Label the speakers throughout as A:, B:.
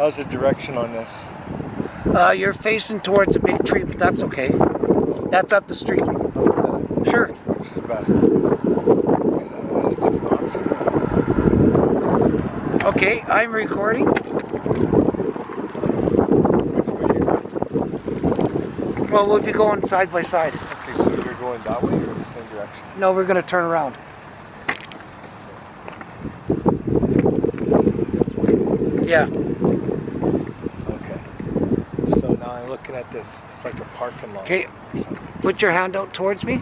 A: How's the direction on this?
B: You're facing towards a big tree, but that's okay. That's up the street. Sure.
A: Which is best? Is that another different option?
B: Okay, I'm recording. Well, we'll be going side by side.
A: Okay, so you're going that way or the same direction?
B: No, we're going to turn around.
A: This way?
B: Yeah.
A: Okay. So now I'm looking at this. It's like a parking lot.
B: Okay, put your hand out towards me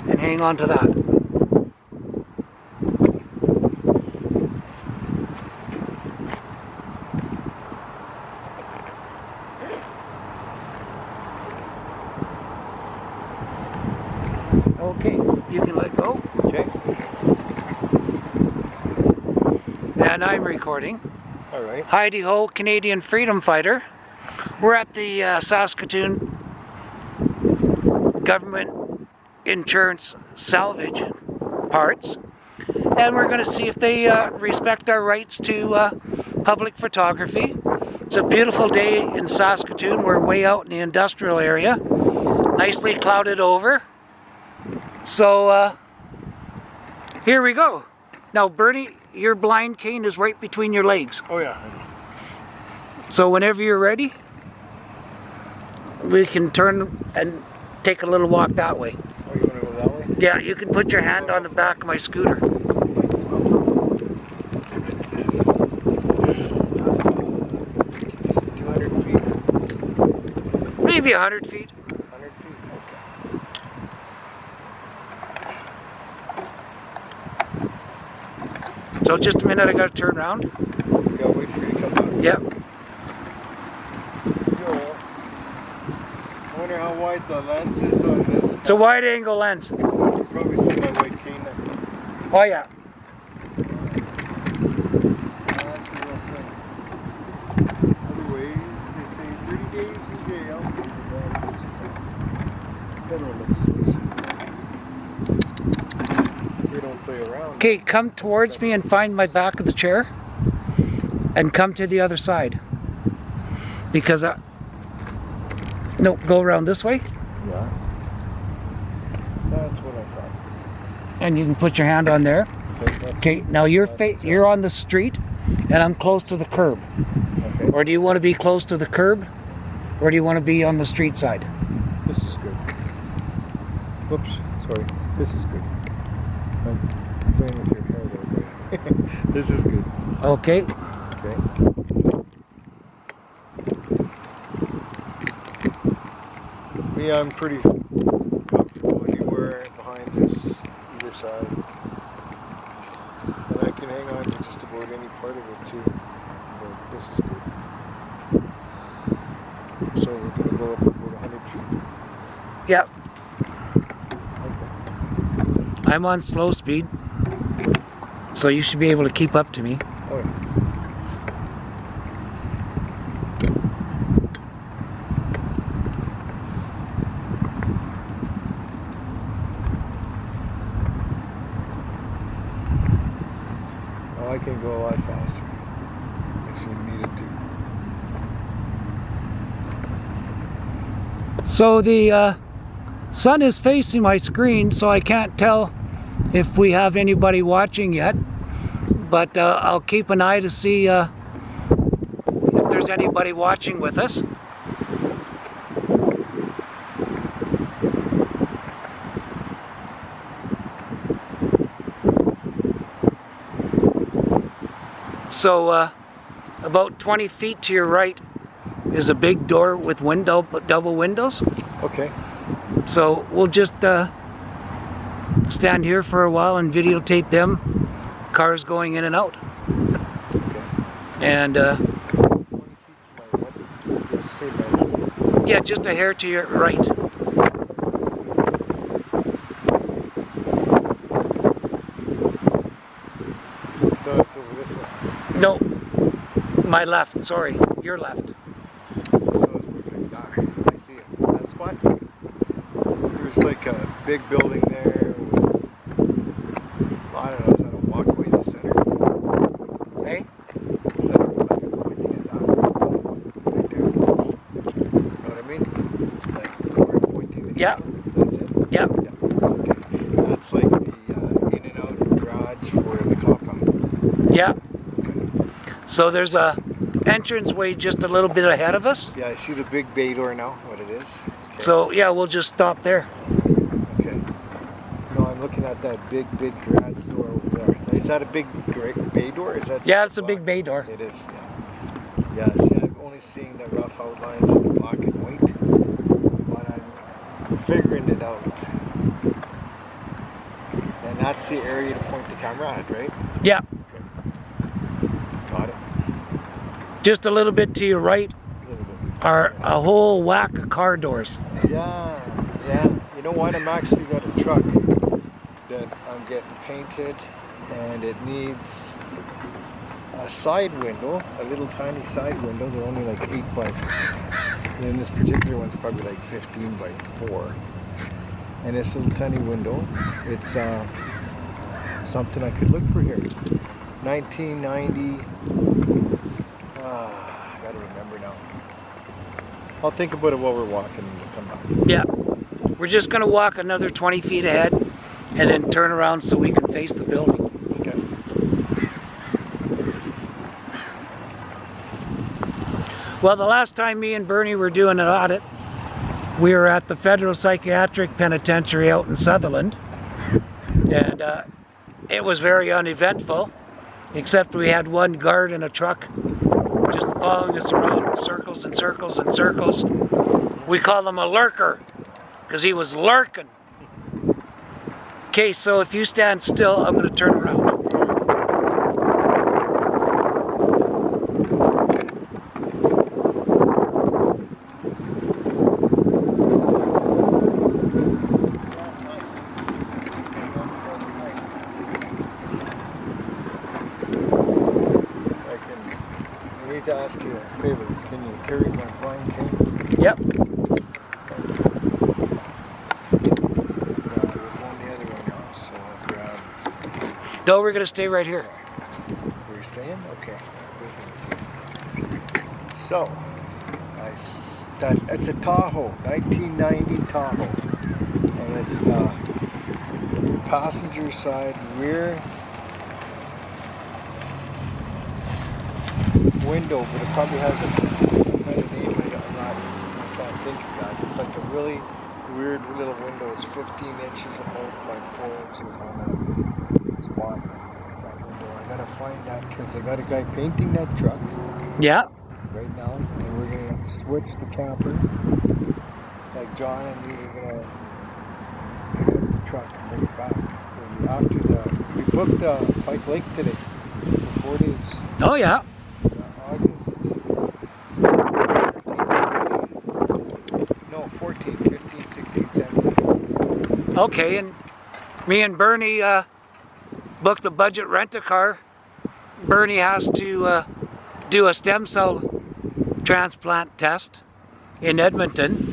B: and hang on to that. Okay, you can let go.
A: Okay.
B: And I'm recording.
A: All right.
B: Heidi Ho, Canadian freedom fighter. We're at the Saskatoon government insurance salvage parts, and we're going to see if they respect our rights to public photography. It's a beautiful day in Saskatoon. We're way out in the industrial area, nicely clouded over. So here we go. Now Bernie, your blind cane is right between your legs.
A: Oh yeah.
B: So whenever you're ready, we can turn and take a little walk that way.
A: Oh, you want to go that way?
B: Yeah, you can put your hand on the back of my scooter.
A: 200 feet?
B: Maybe 100 feet.
A: 100 feet? Okay.
B: So just a minute, I gotta turn around.
A: We gotta wait for you to come back.
B: Yep.
A: I wonder how wide the lens is on this.
B: It's a wide angle lens.
A: You can probably see my white cane there.
B: Oh yeah.
A: That's the real thing. Otherwise, they say 30 days, you say, I'll give you that. Federal legislation. They don't play around.
B: Okay, come towards me and find my back of the chair. And come to the other side. Because no, go around this way.
A: Yeah. That's what I thought.
B: And you can put your hand on there. Okay, now you're on the street and I'm close to the curb.
A: Okay.
B: Or do you want to be close to the curb? Or do you want to be on the street side?
A: This is good. Whoops, sorry. This is good. I'm playing with your hair there, but this is good.
B: Okay.
A: Okay. Me, I'm pretty comfortable anywhere behind this either side. And I can hang on to just about any part of it too. But this is good. So we're going to go up about 100 feet.
B: Yep.
A: Okay.
B: I'm on slow speed. So you should be able to keep up to me.
A: Oh yeah. I can go a lot faster if you needed to.
B: So the sun is facing my screen, so I can't tell if we have anybody watching yet. But I'll keep an eye to see if there's anybody watching with us. So about 20 feet to your right is a big door with double windows.
A: Okay.
B: So we'll just stand here for a while and videotape them cars going in and out.
A: Okay.
B: And
A: 20 feet to my right. Just say my left.
B: yeah, just a hair to your right.
A: So it's over this way.
B: No, my left, sorry, your left.
A: So it's moving back. I see it. That spot. There's like a big building there with, I don't know, is that a walkway in the center?
B: Hey?
A: Is that like a pointing at
B: Yeah.
A: That's it?
B: Yeah.
A: Yeah. Okay. That's like the in and out garage for the compound.
B: Yeah.
A: Okay.
B: So there's a entranceway just a little bit ahead of us.
A: Yeah, I see the big bay door now, what it is. Okay.
B: So yeah, we'll just stop there.
A: Okay. No, I'm looking at that big garage door over there. Is that a big bay door? Is that
B: Yeah, it's a
A: black?
B: big bay door.
A: It is, yeah. Yeah, see, I'm only seeing the rough outlines of the black and white, but I'm figuring it out. And that's the area to point the camera at, right?
B: Yeah.
A: Okay. Got it.
B: Just a little bit to your right
A: A little bit.
B: are a whole whack of car doors.
A: Yeah, yeah. You know what? I'm actually got a truck that I'm getting painted, and it needs a side window, a little tiny side window. They're only like 8 by 4. And this particular one's probably like 15 by 4. And this little tiny window, it's something I could look for here. 1990. I gotta remember now. I'll think about it while we're walking and we'll come back.
B: Yeah. We're just going to walk another 20 feet ahead and then turn around so we can face the building.
A: Okay.
B: Well, the last time me and Bernie were doing an audit, we were at the Federal Psychiatric Penitentiary out in Sutherland, and it was very uneventful, except we had one guard in a truck just following us around in circles and circles and circles. We call him a lurker because he was lurking. Okay, so if you stand still, I'm going to turn around.
A: I need to ask you a favor. Can you carry my blind cane?
B: Yep. No, we're going to stay right here.
A: We're staying? Okay. So, it's a Tahoe, 1990 Tahoe. And it's the passenger side rear window, but it probably has some kind of name. I can't think of that. It's like a really weird little window. It's 15 inches about by 4 inches on that spot. That window. I gotta find that because I got a guy painting that truck
B: Yeah.
A: right now, and we're gonna switch the camper. Like John and me are gonna pick up the truck and bring it back. And after we booked Pike Lake today for 4 days.
B: Oh, yeah.
A: August 14, 15, 16, 17.
B: Okay, and me and Bernie booked the budget rent-a-car. Bernie has to do a stem cell transplant test in Edmonton.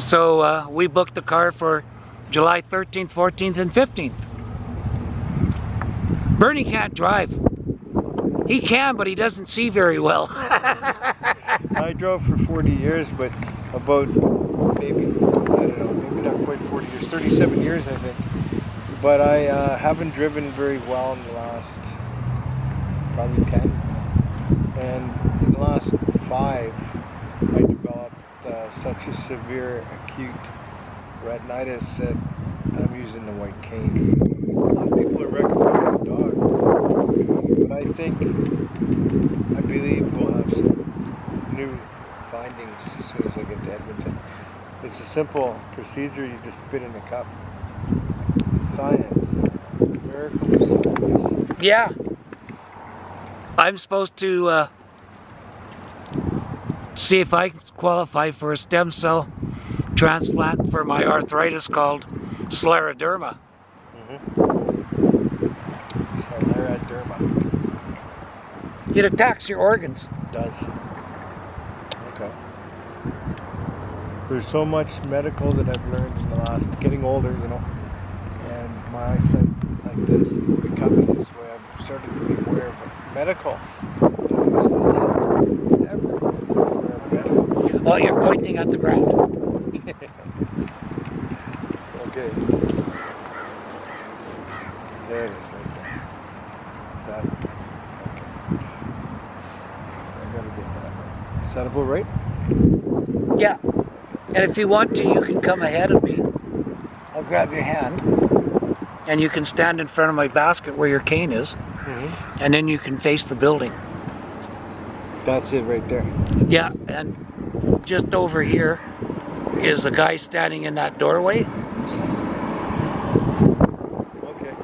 B: So we booked the car for July 13th, 14th, and 15th. Bernie can't drive. He can, but he doesn't see very well.
A: I drove for 40 years, but about maybe, I don't know, maybe not quite 40 years, 37 years I think. But I haven't driven very well in the last probably 10. And in the last 5, I developed such a severe acute retinitis that I'm using the white cane. A lot of people are recommending the dog, but I believe we'll have some new findings as soon as I get to Edmonton. It's a simple procedure, you just spit in a cup. Science. Miracles.
B: Yeah. I'm supposed to see if I qualify for a stem cell transplant for my arthritis called scleroderma.
A: Scleroderma.
B: It attacks your organs.
A: It does. Okay. There's so much medical that I've learned in the last, getting older, you know, and my eyesight like this is becoming this way. I've started to be aware of medical. I was never aware of medical.
B: Well, you're pointing at the ground.
A: that about right?
B: Yeah. And if you want to, you can come ahead of me. I'll grab your hand. And you can stand in front of my basket where your cane is.
A: Mm-hmm.
B: And then you can face the building.
A: That's it right there.
B: Yeah, and just over here is a guy standing in that doorway.
A: Okay.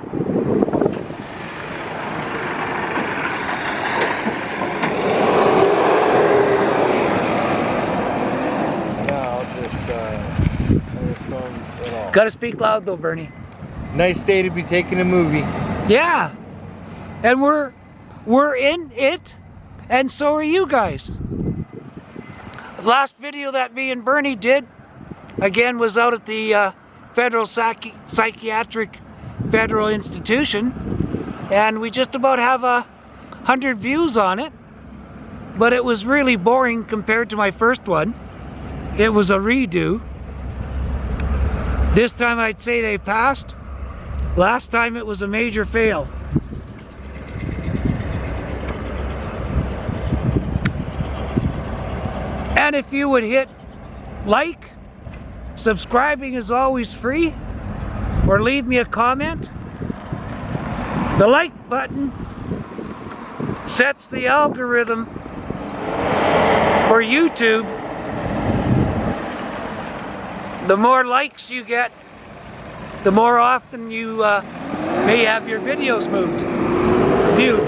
A: Now I'll just try to film it all.
B: Gotta speak loud though, Bernie.
A: Nice day to be taking a movie.
B: Yeah, and we're in it, and so are you guys. The last video that me and Bernie did, again, was out at the Federal Psychiatric Federal Institution, and we just about have 100 views on it, but it was really boring compared to my first one. It was a redo. This time I'd say they passed. Last time it was a major fail. And if you would hit like, subscribing is always free, or leave me a comment. The like button sets the algorithm for YouTube. The more likes you get, the more often you may have your videos viewed.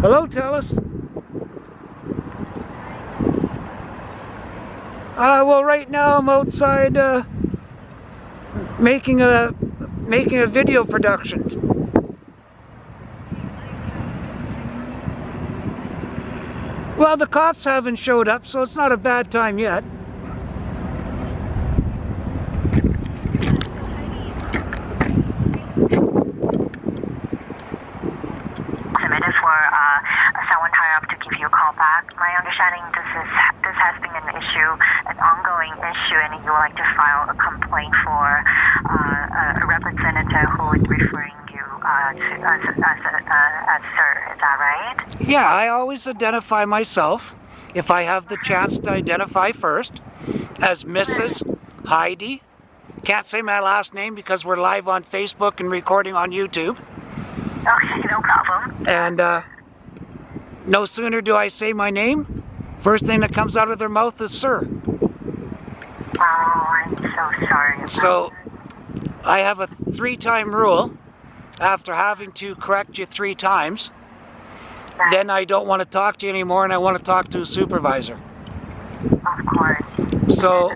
B: Hello, Telus. Well, right now I'm outside making a video production. Well, the cops haven't showed up, so it's not a bad time yet.
C: Submitted for someone higher up to give you a call back. My understanding this has been an issue, an ongoing issue, and you would like to file a complaint for a representative who is referring you as sir. Is that right?
B: Yeah, I always identify myself, if I have the chance to identify first, as Mrs. Heidi. Can't say my last name because we're live on Facebook and recording on YouTube.
C: Okay, no problem.
B: And no sooner do I say my name, first thing that comes out of their mouth is sir.
C: Oh, I'm so sorry.
B: So I have a 3-time rule. After having to correct you 3 times, then I don't want to talk to you anymore and I want to talk to a supervisor.
C: Of course.
B: So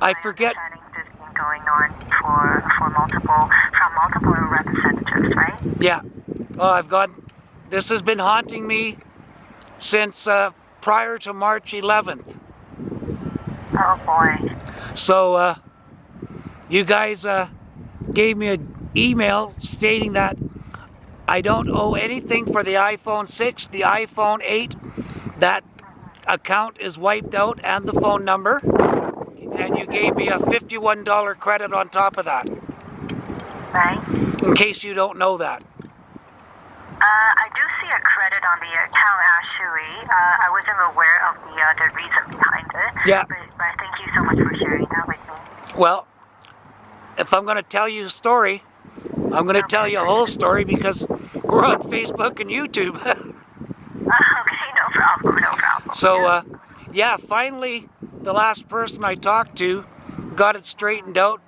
B: I forget.
C: This has been going on from multiple representatives, right?
B: Yeah. Oh, this has been haunting me since prior to March 11th.
C: Oh boy.
B: So you guys gave me an email stating that I don't owe anything for the iPhone 6, the iPhone 8. That account is wiped out and the phone number. And you gave me a $51 credit on top of that.
C: Right?
B: In case you don't know that.
C: I do see a credit on the account actually. I wasn't aware of the reason behind it.
B: Yeah.
C: But thank you so much for sharing that with me.
B: Well, if I'm going to tell you a story, I'm going to tell you a whole story because we're on Facebook and YouTube.
C: Okay, no problem, no problem.
B: So, yeah, finally, the last person I talked to got it straightened out,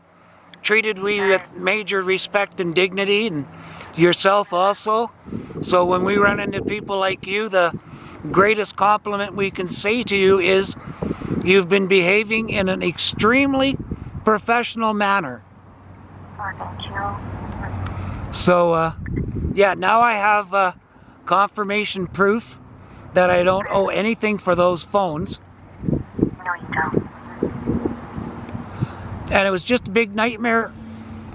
B: treated me with major respect and dignity, and yourself also. So when we run into people like you, the greatest compliment we can say to you is you've been behaving in an extremely professional manner.
C: Oh, thank you.
B: So, yeah, now I have confirmation proof that I don't owe anything for those phones.
C: No, you don't.
B: And it was just a big nightmare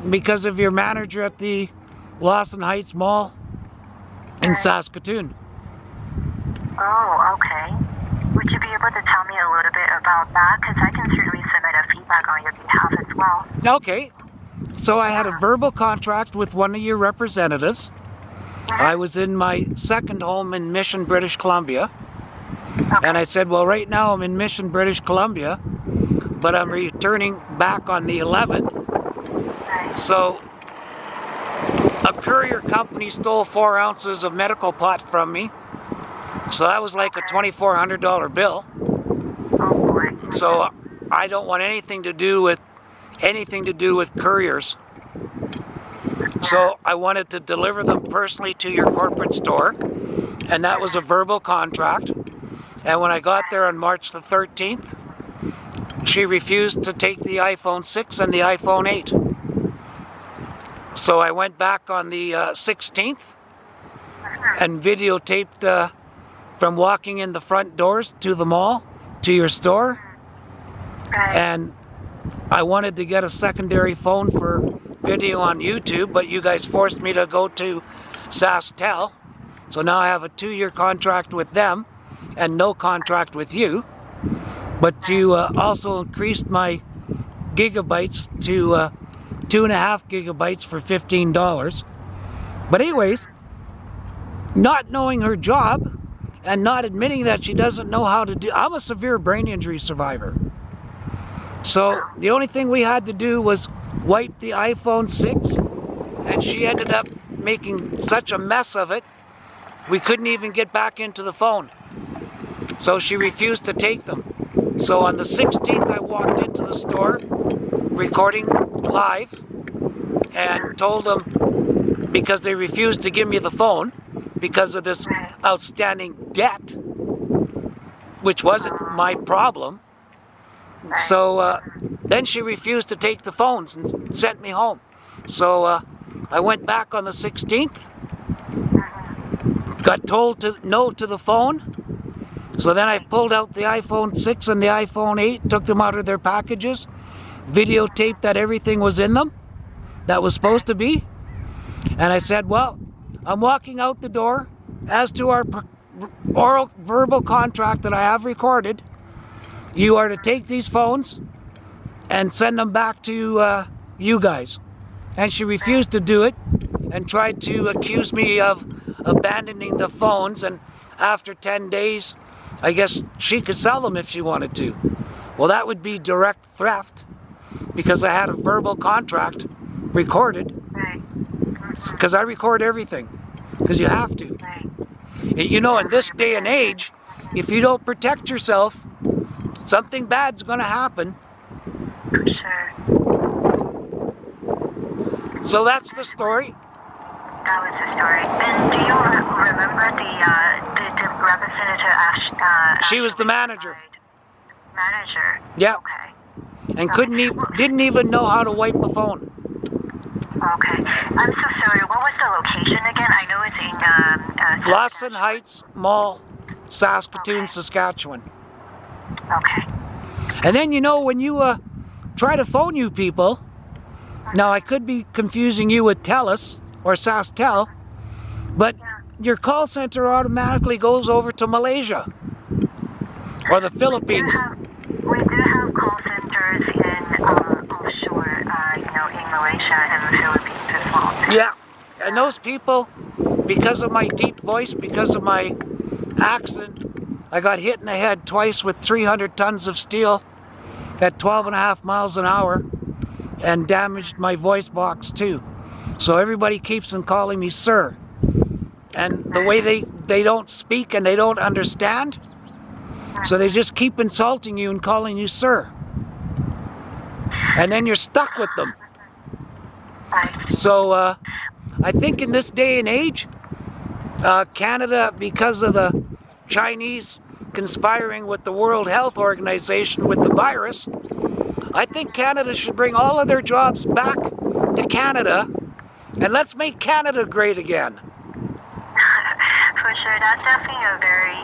B: because of your manager at the Lawson Heights Mall in Saskatoon.
C: Oh, okay. Would you be able to tell me a little bit about that? Because I can certainly submit a feedback on your behalf as well.
B: Okay. So I had a verbal contract with one of your representatives. I was in my second home in Mission, British Columbia. And I said, well, right now I'm in Mission, British Columbia, but I'm returning back on the 11th. So a courier company stole 4 ounces of medical pot from me. So that was like a $2,400 bill.
C: Oh boy.
B: So I don't want anything to do with couriers. So I wanted to deliver them personally to your corporate store, and that was a verbal contract. And when I got there on March the 13th, she refused to take the iPhone 6 and the iPhone 8. So I went back on the 16th and videotaped from walking in the front doors to the mall, to your store. And I wanted to get a secondary phone for video on YouTube, but you guys forced me to go to SaskTel. So now I have a 2-year contract with them and no contract with you. But you also increased my gigabytes to 2.5 gigabytes for $15. But anyways, not knowing her job and not admitting that she doesn't know how to do, I'm a severe brain injury survivor. So the only thing we had to do was wipe the iPhone 6, and she ended up making such a mess of it, we couldn't even get back into the phone. So she refused to take them. So on the 16th, I walked into the store, recording live, and told them, because they refused to give me the phone because of this outstanding debt, which wasn't my problem. So then she refused to take the phones and sent me home. So I went back on the 16th, got told no to the phone. So then I pulled out the iPhone 6 and the iPhone 8, took them out of their packages, videotaped that everything was in them that was supposed to be. And I said, well, I'm walking out the door. As to our oral verbal contract that I have recorded, you are to take these phones and send them back to you guys. And she refused to do it and tried to accuse me of abandoning the phones. And after 10 days, I guess she could sell them if she wanted to. Well, that would be direct theft because I had a verbal contract recorded. Because I record everything. Because you have to. You know, in this day and age, if you don't protect yourself, something bad's going to happen.
C: Sure.
B: So that's the story.
C: That was the story. And do you remember the representative Ash?
B: She was the manager.
C: Manager?
B: Yeah.
C: Okay.
B: And didn't even know how to wipe a phone.
C: Okay. I'm so sorry. What was the location again? I know it's in
B: Lawson Heights Mall, Saskatoon, Saskatchewan.
C: Okay.
B: And then, you know, when you try to phone you people, now I could be confusing you with TELUS or SaskTel, but your call center automatically goes over to Malaysia or the Philippines.
C: We do have call centers in offshore, in Malaysia and the Philippines as well.
B: Yeah, and those people, because of my deep voice, because of my accent, I got hit in the head twice with 300 tons of steel at 12.5 miles an hour and damaged my voice box too. So everybody keeps on calling me sir. And the way they don't speak and they don't understand, so they just keep insulting you and calling you sir. And then you're stuck with them. So I think in this day and age, Canada, because of the Chinese conspiring with the World Health Organization with the virus, I think Canada should bring all of their jobs back to Canada, and let's make Canada great again.
C: For sure, that's definitely a very,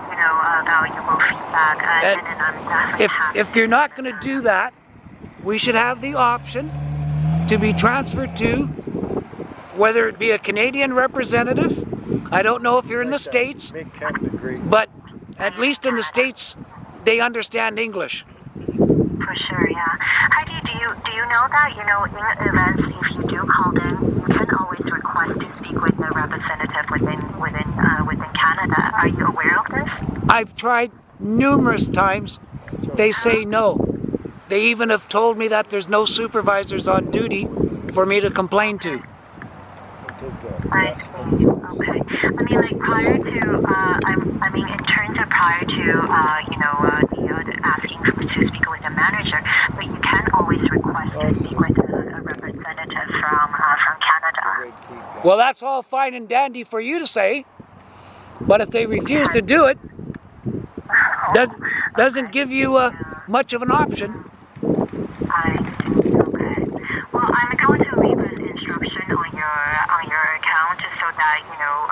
C: valuable feedback, and I'm definitely happy.
B: If you're not going to do that, we should have the option to be transferred to, whether it be a Canadian representative, I don't know if you're in the States,
A: Make Canada great.
B: but At least in the States, they understand English.
C: For sure, yeah. Heidi, do you know that, you know, in events, if you do call in, you can always request to speak with a representative within Canada. Are you aware of this?
B: I've tried numerous times. They say no. They even have told me that there's no supervisors on duty for me to complain to.
C: I see. Okay. I mean, like prior to, I mean, in terms of prior to, you know, the asking to speak with a manager, but you can always request to speak with a representative from Canada.
B: Well, that's all fine and dandy for you to say, but if they refuse to do it, doesn't give you much of an option.
C: I see. Okay. Well, I'm going to leave an instruction on your account so that you know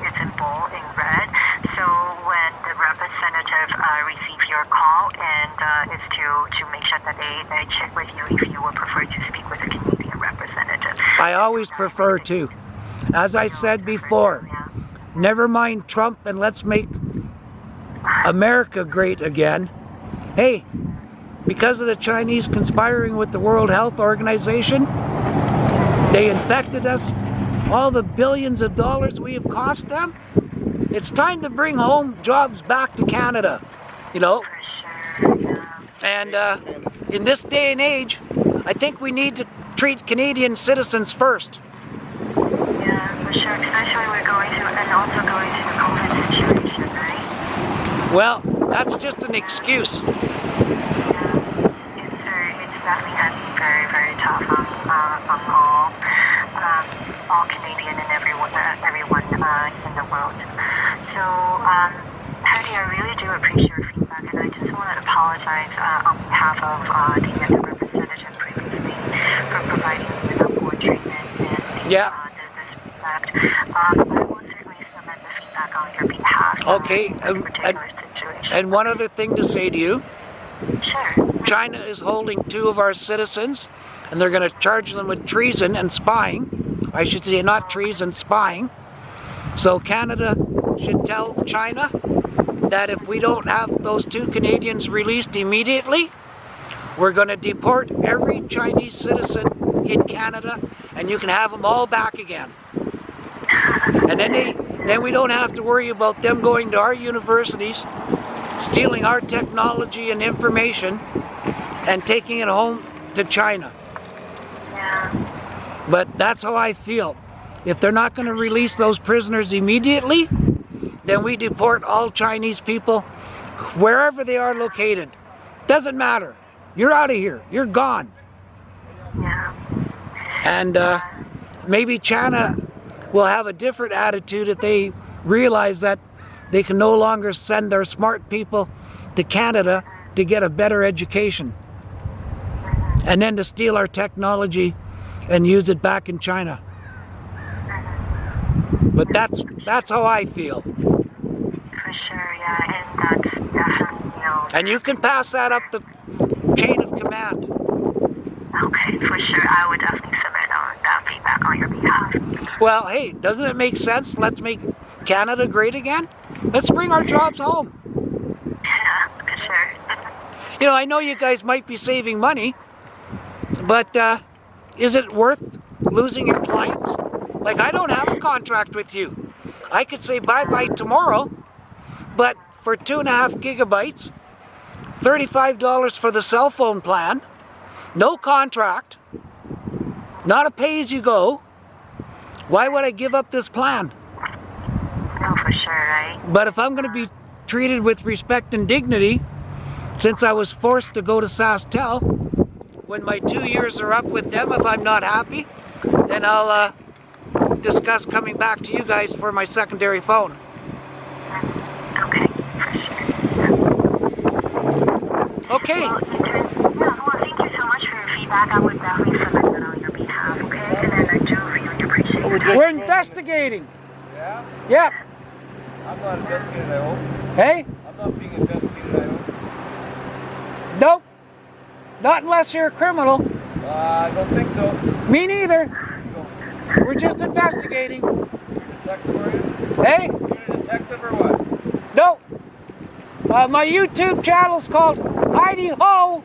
C: it's in bold in red. So when the representative receive your call, and is to make sure that they check with you if you would prefer to speak with a Canadian representative.
B: I always prefer to. As I said before, never mind Trump and let's make America great again. Hey, because of the Chinese conspiring with the World Health Organization, they infected us. All the billions of dollars we have cost them. It's time to bring home jobs back to Canada, you know. And in this day and age, I think we need to treat Canadian citizens first.
C: Yeah, for sure. Especially we're going to, and also going to the COVID situation, right?
B: Well, that's just an excuse.
C: It's definitely going to be very, very tough on all Canadian and everyone in the world. So, Patty, I really do appreciate your feedback, and I just want to apologize on behalf of the representative previously for providing you with a poor treatment and this feedback. I will certainly submit the feedback on your behalf.
B: Okay,
C: In this particular situation.
B: and one other thing to say to you.
C: Sure.
B: China is holding 2 of our citizens, and they're going to charge them with treason and spying. I should say not treason, spying. So Canada should tell China that if we don't have those 2 Canadians released immediately, we're going to deport every Chinese citizen in Canada, and you can have them all back again. And then we don't have to worry about them going to our universities, stealing our technology and information, and taking it home to China.
C: Yeah.
B: But that's how I feel. If they're not going to release those prisoners immediately, then we deport all Chinese people wherever they are located. Doesn't matter. You're out of here. You're gone.
C: Yeah.
B: And maybe China will have a different attitude if they realize that they can no longer send their smart people to Canada to get a better education, and then to steal our technology and use it back in China. But that's how I feel.
C: For sure, yeah, and that's definitely, you know.
B: And you can pass that up the chain of command.
C: Okay, for sure. I would definitely submit that feedback on your behalf.
B: Well, hey, doesn't it make sense? Let's make Canada great again. Let's bring our jobs home.
C: Yeah, for sure.
B: You know, I know you guys might be saving money, but is it worth losing your clients? Like, I don't have a contract with you. I could say bye-bye tomorrow, but for 2.5 gigabytes, $35 for the cell phone plan, no contract, not a pay-as-you-go, why would I give up this plan?
C: No, for sure, right?
B: But if I'm going to be treated with respect and dignity, since I was forced to go to SaskTel, when my 2 years are up with them, if I'm not happy, then I'll discuss coming back to you guys for my secondary phone.
C: Okay, for sure.
B: Okay.
C: Well, thank you so much for your feedback. I would definitely submit that on your behalf, okay? And then I do really appreciate it.
B: We're investigating.
A: Yeah?
B: Yep.
A: I'm not investigated, I hope.
B: Hey?
A: I'm not being investigated, I hope.
B: Nope. Not unless you're a criminal.
A: I don't think so.
B: Me neither. We're just investigating.
A: You're a detective, are you?
B: Hey?
A: You're a detective or what?
B: Nope. My YouTube channel's called Heidi Ho,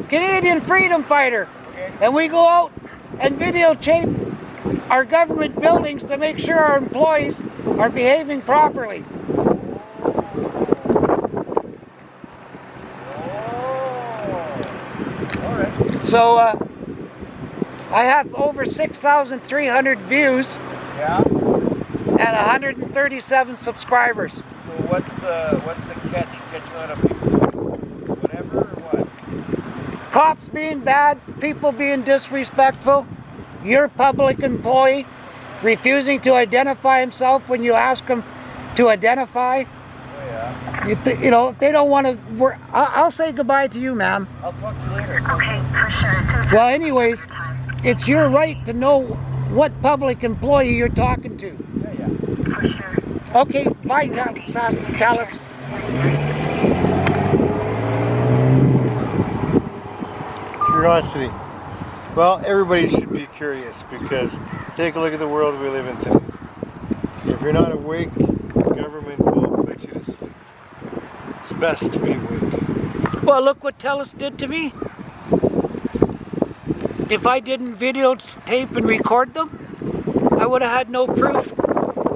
B: Canadian Freedom Fighter.
A: Okay.
B: And we go out and videotape our government buildings to make sure our employees are behaving properly.
A: Alright.
B: So I have over 6,300 views
A: Yeah.
B: and 137 subscribers.
A: So what's the catch? Catch a lot of people, whatever, or what?
B: Cops being bad, people being disrespectful, your public employee refusing to identify himself when you ask him to identify.
A: Oh yeah.
B: You know, they don't want to. I'll say goodbye to you, ma'am.
A: I'll talk to you later.
C: Okay, for sure.
B: Well, anyways, it's your right to know what public employee you're talking to.
A: Yeah, yeah.
C: For sure.
B: Okay, bye, Talis.
A: Curiosity. Well, everybody should be curious because take a look at the world we live in today. If you're not awake, the government will put you to sleep. It's best to be awake.
B: Well, look what Talis did to me. If I didn't videotape and record them, I would have had no proof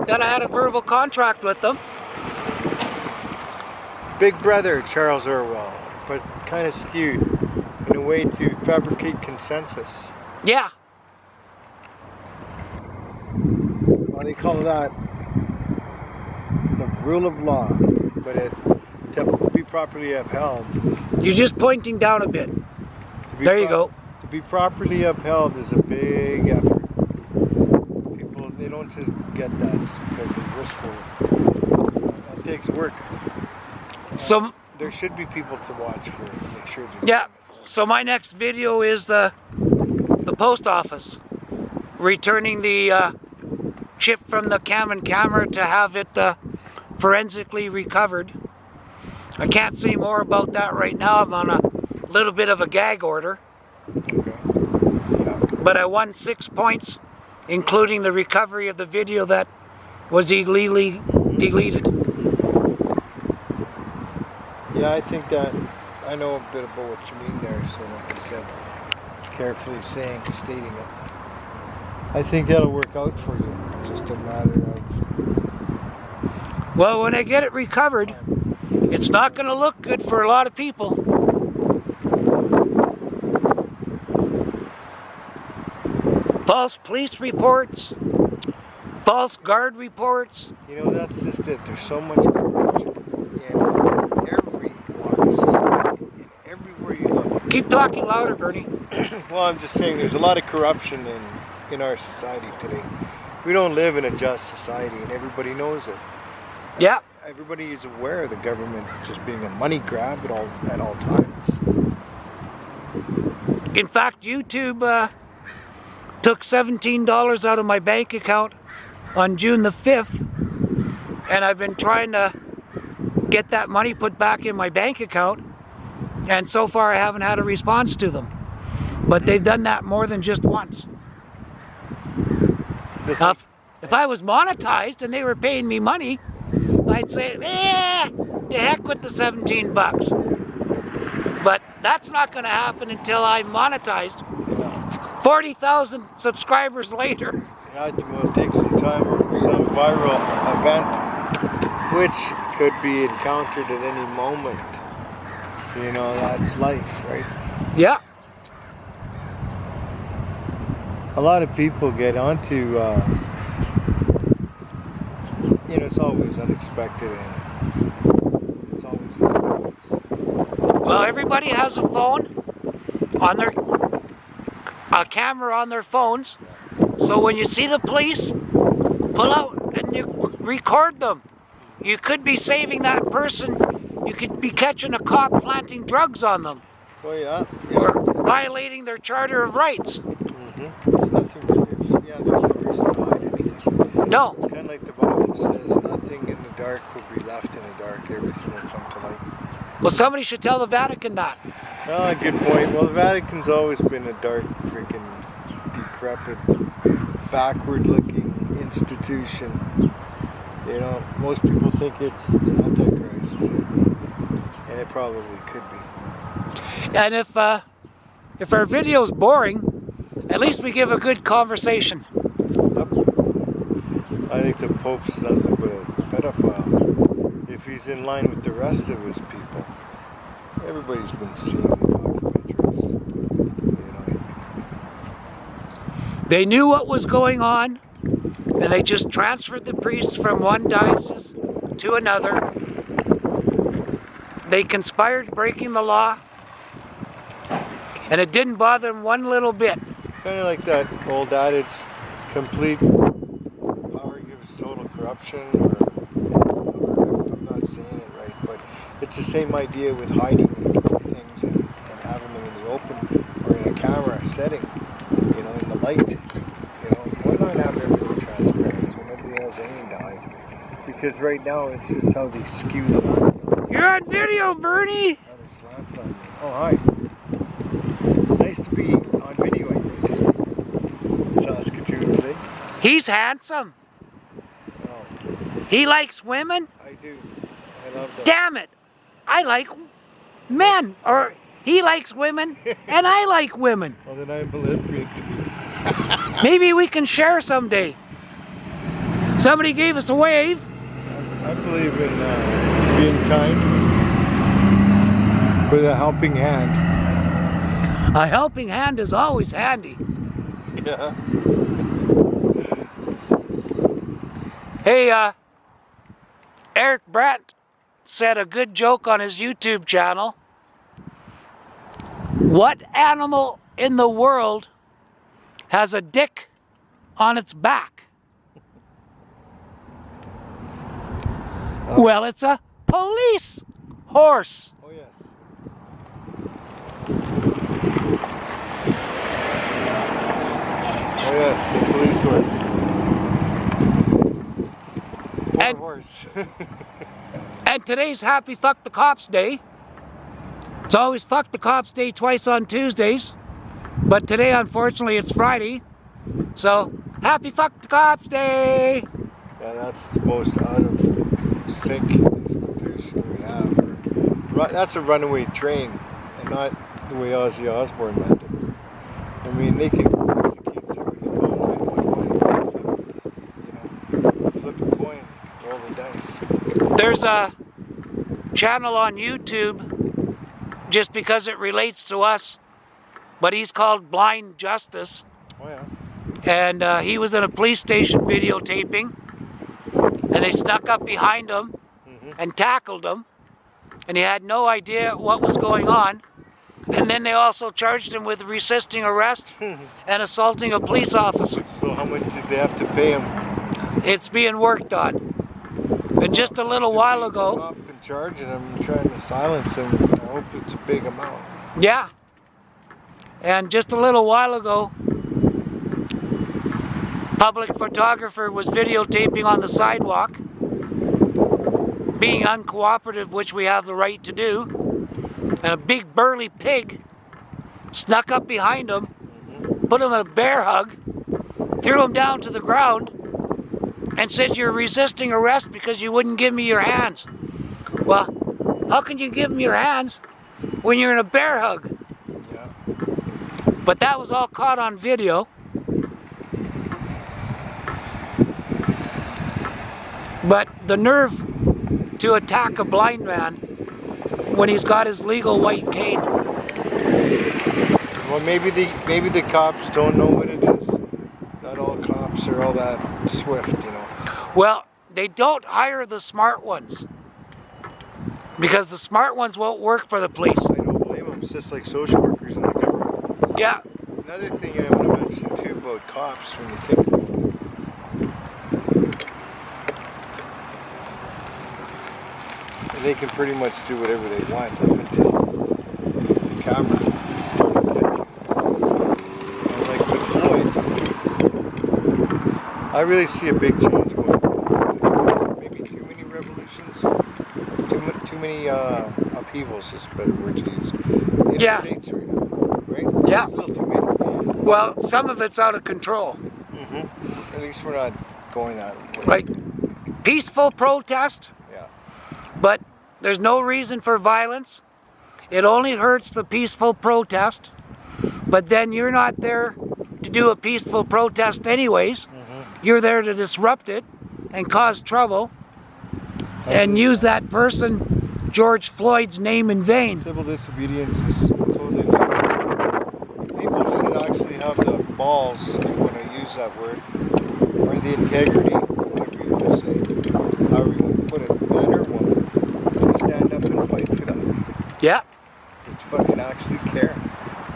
B: that I had a verbal contract with them.
A: Big Brother, Charles Orwell, but kind of skewed in a way to fabricate consensus.
B: Yeah.
A: Well, they call that the rule of law, but it to be properly upheld.
B: You're just pointing down a bit. There you go.
A: To be properly upheld is a big effort. People, they don't just get that just because they're wishful. That takes work.
B: So
A: There should be people to watch for it, make sure.
B: yeah. So my next video is the post office returning the chip from the camera to have it forensically recovered. I can't say more about that right now. I'm on a little bit of a gag order.
A: Okay. Yeah.
B: But I won 6 points, including the recovery of the video that was illegally deleted.
A: Yeah, I think that I know a bit about what you mean there. So, like I said, carefully stating it. I think that'll work out for you. It's just a matter of.
B: Well, when I get it recovered, it's not going to look good for a lot of people. False police reports, false guard reports.
A: You know, that's just it. There's so much corruption in every walk of society, in everywhere you look.
B: Keep talking louder, Bernie.
A: Well, I'm just saying there's a lot of corruption in our society today. We don't live in a just society, and everybody knows it.
B: Yeah.
A: Everybody is aware of the government just being a money grab at all times.
B: In fact, YouTube took $17 out of my bank account on June the 5th, and I've been trying to get that money put back in my bank account, and so far I haven't had a response to them. But they've done that more than just once. If I was monetized and they were paying me money, I'd say, the heck with the 17 bucks. But that's not going to happen until I'm monetized. 40,000 subscribers later.
A: Yeah, it will take some time or some viral event which could be encountered at any moment. You know, that's life, right?
B: Yeah.
A: A lot of people get onto, you know, it's always unexpected and it's always just happens.
B: Well, everybody has a phone on a camera on their phones. So when you see the police, pull out and you record them. You could be saving that person. You could be catching a cop planting drugs on them.
A: Oh yeah,
B: Or violating their charter of rights.
A: There's nothing there's no reason to hide anything.
B: No.
A: Kind of like the Bible says, nothing in the dark will be left in the dark. Everything will come to light.
B: Well, somebody should tell the Vatican that.
A: Oh, good point. Well, the Vatican's always been a dark, freaking, decrepit, backward-looking institution. You know, most people think it's the Antichrist. And it probably could be.
B: And if our video's boring, at least we give a good conversation.
A: I think the Pope's nothing but a pedophile. If he's in line with the rest of his people, everybody's been seeing the documentaries. You know.
B: They knew what was going on, and they just transferred the priest from one diocese to another. They conspired breaking the law, and it didn't bother them one little bit.
A: Kind of like that old adage, complete power gives total corruption, or I'm not saying it right, but it's the same idea with hiding things and having them in the open or in a camera setting, you know, in the light. You know, why not have everything transparent so nobody has any to hide? Because right now it's just how they skew the light.
B: You're on video, Bernie!
A: How they slant on me. Oh, hi. Nice to be on video, I think. Saskatoon today.
B: He's handsome.
A: Oh,
B: He likes women.
A: I do. I love that.
B: Damn it! I like men. Or he likes women, and I like women.
A: Well, then I'm a lesbian too.
B: Maybe we can share someday. Somebody gave us a wave.
A: I believe in being kind with a helping hand.
B: A helping hand is always handy.
A: Yeah.
B: Hey, Eric Brandt said a good joke on his YouTube channel. What animal in the world has a dick on its back? Well, it's a police horse.
A: Oh, yes. Oh, yes, the police horse. Poor
B: And-
A: horse.
B: And today's Happy Fuck the Cops Day. It's always Fuck the Cops Day twice on Tuesdays. But today, unfortunately, it's Friday. So, Happy Fuck the Cops Day!
A: Yeah, that's the most out of sync institution we have. That's a runaway train, and not the way Ozzy Osbourne meant it. I mean, they can execute somebody, call 911, you know, flip a coin, roll the dice.
B: There's a channel on YouTube, just because it relates to us, but he's called Blind Justice.
A: Oh, yeah.
B: And he was in a police station videotaping, and they snuck up behind him and tackled him, and he had no idea what was going on. And then they also charged him with resisting arrest and assaulting a police officer.
A: So how much did they have to pay him?
B: It's being worked on. And just a little while ago,
A: Up and charging him, trying to silence him. I hope it's a big amount.
B: yeah, and just a little while ago, public photographer was videotaping on the sidewalk, being uncooperative, which we have the right to do, and a big burly pig snuck up behind him, put him in a bear hug, threw him down to the ground, and said, "You're resisting arrest because you wouldn't give me your hands." Well, how can you give him your hands when you're in a bear hug?
A: Yeah.
B: But that was all caught on video. But the nerve to attack a blind man when he's got his legal white cane.
A: Well, maybe the cops don't know what it is. Not all cops are all that swift, you know.
B: Well, they don't hire the smart ones, because the smart ones won't work for the police.
A: I don't blame them. It's just like social workers in the government.
B: Yeah,
A: Another thing I want to mention too about cops, when you think about it, they can pretty much do whatever they want up until the camera started catching. And like with Floyd, I really see a big change going on. Maybe too many revolutions, too many upheavals is a better word to use. In
B: Yeah.
A: the States right now, right?
B: Yeah.
A: There's a little too many.
B: well, some of it's out of control.
A: At least we're not going that way.
B: Like peaceful protest,
A: Yeah.
B: but There's no reason for violence. It only hurts the peaceful protest. But then you're not there to do a peaceful protest anyways. You're there to disrupt it and cause trouble and use that person, George Floyd's name in vain.
A: Civil disobedience is totally different. People should actually have the balls, if you want to use that word, or the integrity, whatever you want to say, however you want to put it, man or woman, to stand up and fight for that.
B: Yeah.
A: It's fucking actually care.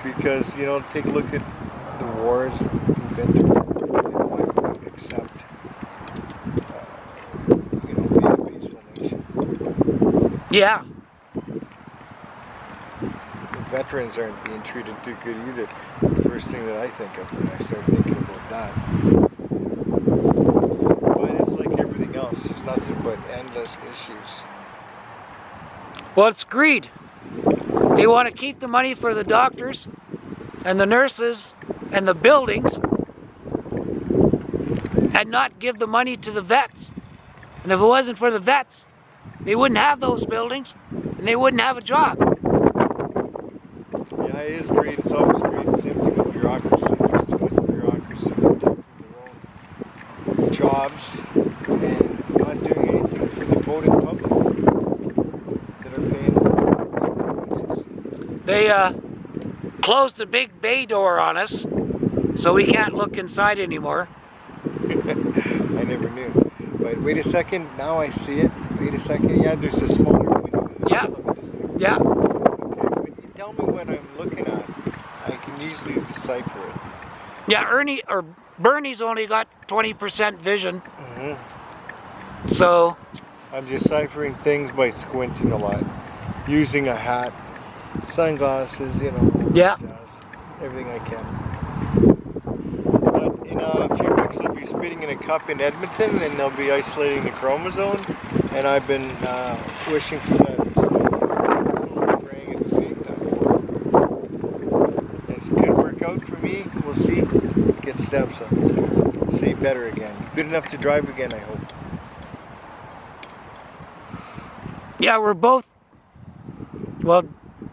A: Because, you know, take a look at the wars we've been through, and why we accept, you know, being a peaceful nation.
B: Yeah.
A: The veterans aren't being treated too good either. The first thing that I think of when I start thinking about that. But it's like everything else. There's nothing but endless issues.
B: Well, it's greed. They want to keep the money for the doctors and the nurses and the buildings and not give the money to the vets. And if it wasn't for the vets, they wouldn't have those buildings and they wouldn't have a job.
A: Yeah, it is greed. It's always greed. Same thing with bureaucracy. There's too much bureaucracy protecting their own jobs and not doing anything for the voting public that are paying wages.
B: They closed the big bay door on us, so we can't look inside anymore.
A: I never knew. But wait a second, now I see it. Wait a second, yeah, there's a smaller window in the
B: Yeah.
A: middle of it, isn't there?
B: Yeah.
A: Okay, when you tell me what I'm looking at, I can easily decipher it.
B: Yeah, Bernie's only got 20% vision,
A: Mm-hmm.
B: so
A: I'm deciphering things by squinting a lot, using a hat, sunglasses, you know, all that
B: Yeah.
A: jazz, everything I can. But in a few weeks I'll be spitting in a cup in Edmonton and they'll be isolating the chromosome, and I've been wishing for that, so praying at the same time. It's could work out for me, we'll see. Get stem cells, see better again. Good enough to drive again, I hope.
B: yeah, we're both, well,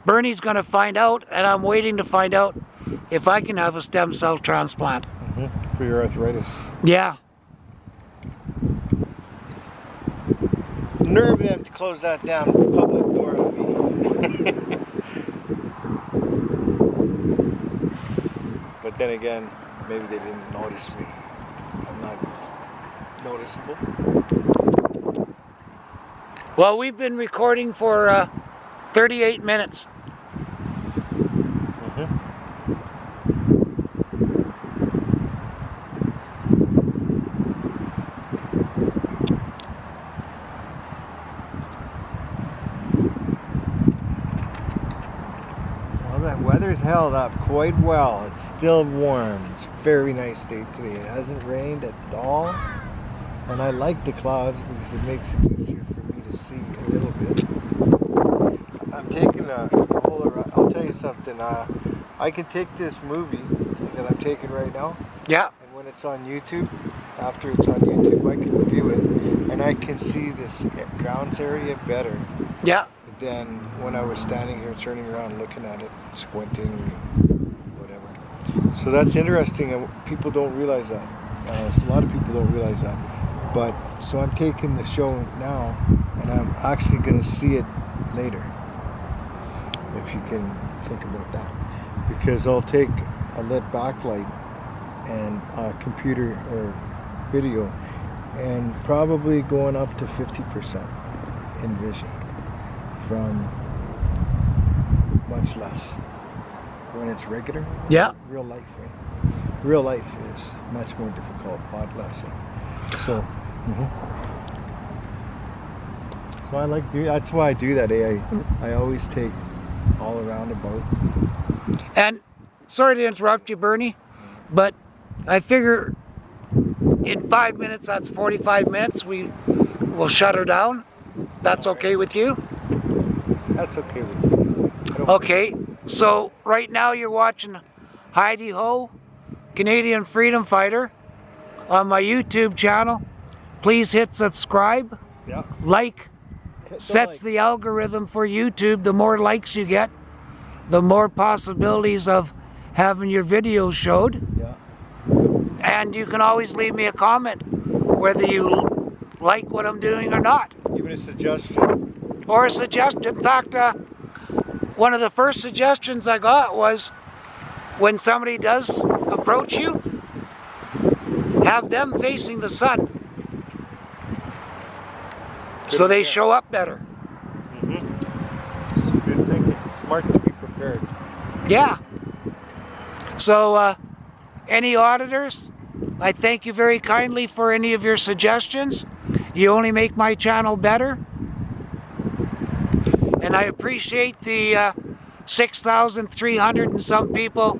B: Bernie's going to find out, and I'm waiting to find out if I can have a stem cell transplant.
A: Mm-hmm. For your arthritis.
B: Yeah.
A: Nerve of them to close that down public door on me. But then again, maybe they didn't notice me. I'm not noticeable.
B: Well, we've been recording for 38 minutes.
A: Mm-hmm. Well, that weather's held up quite well. It's still warm. It's a very nice day today. It hasn't rained at all. And I like the clouds because it makes it easier for me to see a little bit. I'm taking a whole, I'll tell you something. I can take this movie that I'm taking right now,
B: Yeah.
A: and when it's on YouTube, after it's on YouTube, I can view it, and I can see this grounds area better
B: Yeah.
A: than when I was standing here turning around looking at it, squinting, whatever. So that's interesting, and people don't realize that. A lot of people don't realize that. But, so I'm taking the show now, and I'm actually going to see it later, if you can think about that. Because I'll take a LED backlight and a computer or video, and probably going up to 50% in vision from much less when it's regular.
B: Yeah.
A: Real life, eh? Real life is much more difficult, a lot less. So, so I like that's why I do that. I always take all around about.
B: And sorry to interrupt you, Bernie, but I figure in 5 minutes, that's 45 minutes, we will shut her down. That's okay with you?
A: That's okay with me.
B: Okay, so right now you're watching Heidi Ho, Canadian Freedom Fighter, on my YouTube channel. Please hit subscribe,
A: Yeah.
B: like, sets the algorithm for YouTube. The more likes you get, the more possibilities of having your videos showed.
A: Yeah.
B: And you can always leave me a comment whether you like what I'm doing or not.
A: Even a suggestion.
B: Or a suggestion. In fact, one of the first suggestions I got was when somebody does approach you, have them facing the sun. So they show up better.
A: Good thinking. Smart to be prepared.
B: Yeah. So, any auditors, I thank you very kindly for any of your suggestions. You only make my channel better. And I appreciate the 6,300 and some people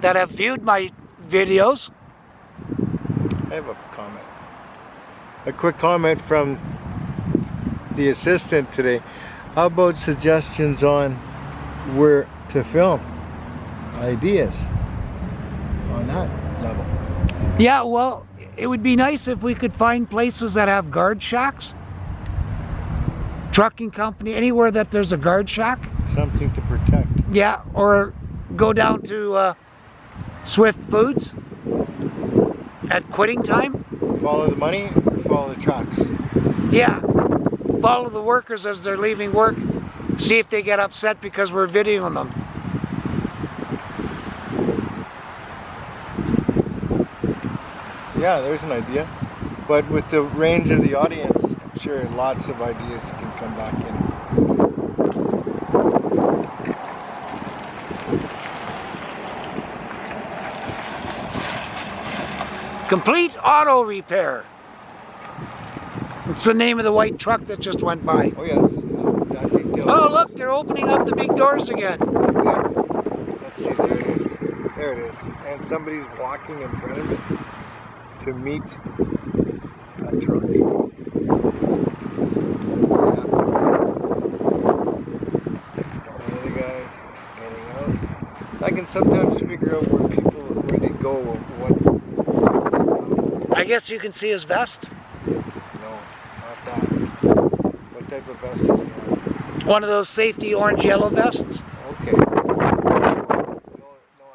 B: that have viewed my videos.
A: I have a comment. A quick comment from the assistant today. How about suggestions on where to film? Ideas on that level.
B: Yeah, well, it would be nice if we could find places that have guard shacks. Trucking company, anywhere that there's a guard shack.
A: Something to protect.
B: Yeah, or go down to Swift Foods at quitting time.
A: Follow the money or follow the trucks?
B: Yeah, follow the workers as they're leaving work. See if they get upset because we're videoing them.
A: Yeah, there's an idea. But with the range of the audience, I'm sure lots of ideas can come back in.
B: Complete Auto Repair. It's the name of the white truck that just went by.
A: Oh yes. That detail.
B: Oh look, they're opening up the big doors again.
A: Yeah. Let's see, there it is. There it is. And somebody's walking in front of it to meet a truck. Yeah. The other guys getting out. I can sometimes figure out where they go or what.
B: I guess you can see his vest.
A: No, not that. What type of vest does he have?
B: One of those safety orange yellow vests.
A: Okay. No,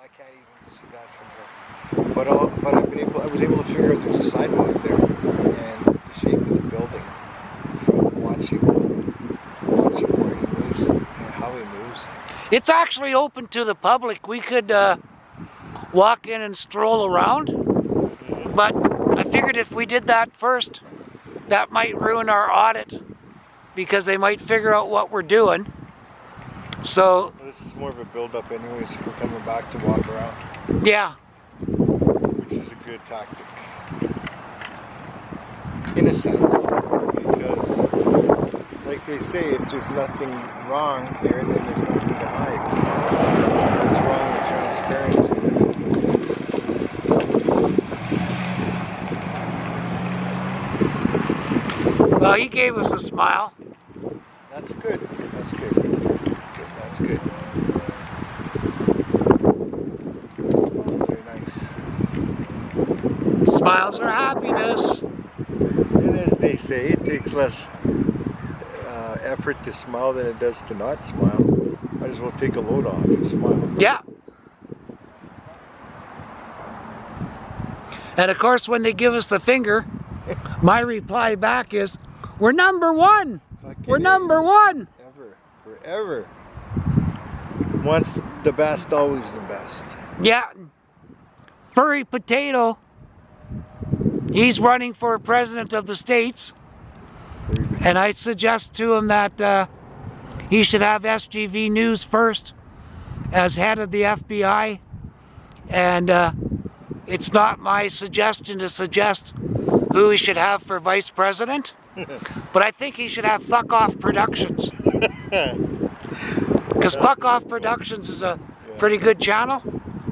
A: I can't even see that from here. But I was able to figure out there's a sidewalk there and the shape of the building from watching where he moves and how he moves.
B: It's actually open to the public. We could walk in and stroll around, but I figured if we did that first, that might ruin our audit because they might figure out what we're doing. So
A: Well, this is more of a build-up anyways. We're coming back to walk around,
B: yeah,
A: which is a good tactic. In a sense, because like they say, if there's nothing wrong here, then there's nothing to hide. What's wrong with transparency?
B: well, he gave us a smile.
A: That's good. That's good. That's good. Smiles are nice.
B: Smiles are happiness.
A: And as they say, it takes less effort to smile than it does to not smile. Might as well take a load off and smile.
B: Yeah. And of course, when they give us the finger, my reply back is, we're number one. We're number one.
A: Forever. Once the best, always the best.
B: Yeah. Furry Potato, he's running for president of the States. And I suggest to him that he should have SGV News first as head of the FBI. And it's not my suggestion to suggest who he should have for vice president. But I think he should have Fuck Off Productions. Because Fuck Off Productions is a pretty good channel.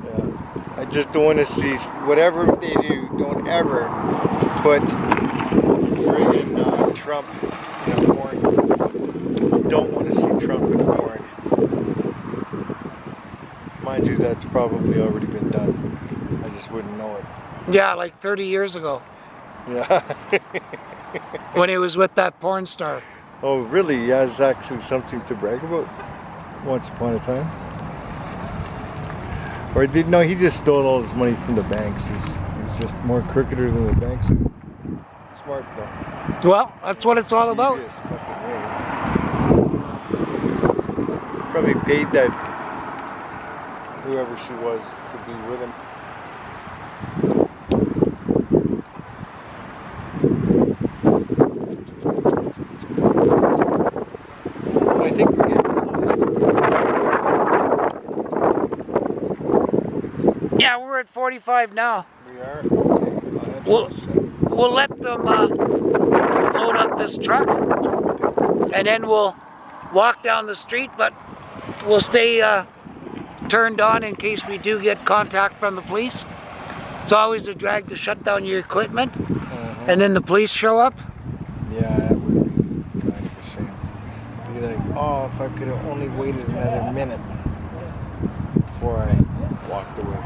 A: Yeah. I just don't want to see, whatever they do, don't ever put friggin' Trump in a porn. I don't want to see Trump in a porn. Mind you, that's probably already been done. I just wouldn't know it.
B: Yeah, like 30 years ago.
A: Yeah.
B: When he was with that porn star.
A: Oh, really? Yeah, it's actually something to brag about. Once upon a time. Or no, he just stole all his money from the banks. He's just more cricketer than the banks. Smart though.
B: Well, that's what it's all about.
A: Devious fucking way. Probably paid that whoever she was to be with him. I think we're getting close.
B: Yeah, we're at 45 now.
A: We are? Okay.
B: We'll let them load up this truck, and then we'll walk down the street, but we'll stay turned on in case we do get contact from the police. It's always a drag to shut down your equipment, and then the police show up.
A: Yeah, that would be kind of a shame. Be like, oh, if I could have only waited another minute before I walked away.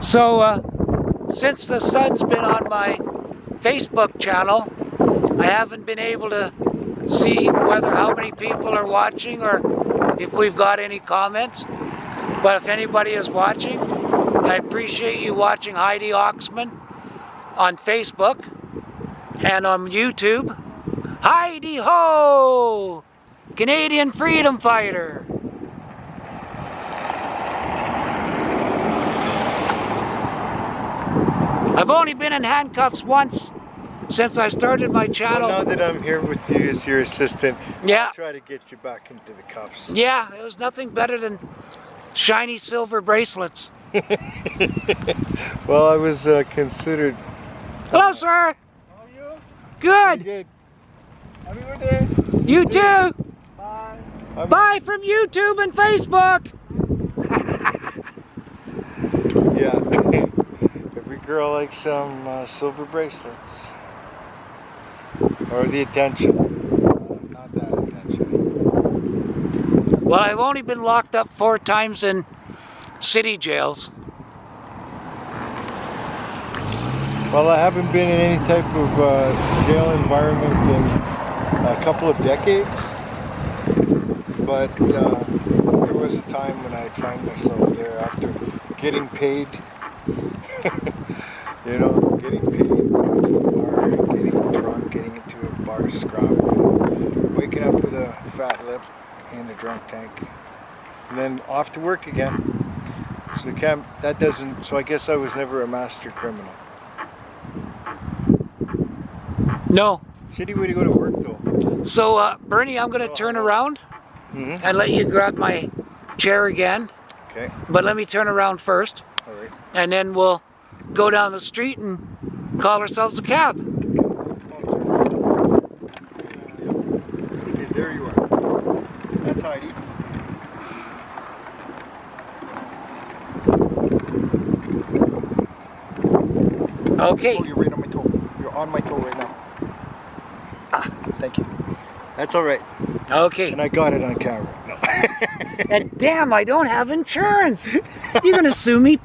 B: So, since the sun's been on my Facebook channel, I haven't been able to see how many people are watching or if we've got any comments. But if anybody is watching, I appreciate you watching Heidi Oxman on Facebook and on YouTube. Heidi Ho! Canadian freedom fighter! I've only been in handcuffs once since I started my channel.
A: Well, now that I'm here with you as your assistant,
B: yeah.
A: I'll try to get you back into the cuffs.
B: Yeah, it was nothing better than shiny silver bracelets.
A: Well, I was considered...
B: Hello, sir.
A: How are you?
B: Good.
A: Good. Happy birthday.
B: You too.
A: Bye.
B: Bye from YouTube and Facebook.
A: Yeah. Every girl likes some silver bracelets. Or the attention. Not that attention.
B: Well, I've only been locked up 4 times in city jails.
A: Well, I haven't been in any type of jail environment in a couple of decades. But there was a time when I'd find myself there after getting paid. You know, getting paid, going to a bar, getting drunk, getting into a bar scrap, waking up with a fat lip and a drunk tank, and then off to work again. So so I guess I was never a master criminal.
B: No.
A: Shitty way to go to work though.
B: So, Bernie, I'm going to turn around and let you grab my chair again.
A: Okay.
B: But let me turn around first.
A: All right.
B: And then we'll go down the street and call ourselves a cab.
A: Okay, there you are. That's Heidi.
B: Okay.
A: Oh, you're right on my toe. You're on my toe right now. Ah, thank you. That's all right.
B: Okay.
A: And I got it on camera. No.
B: And damn, I don't have insurance. You're going to sue me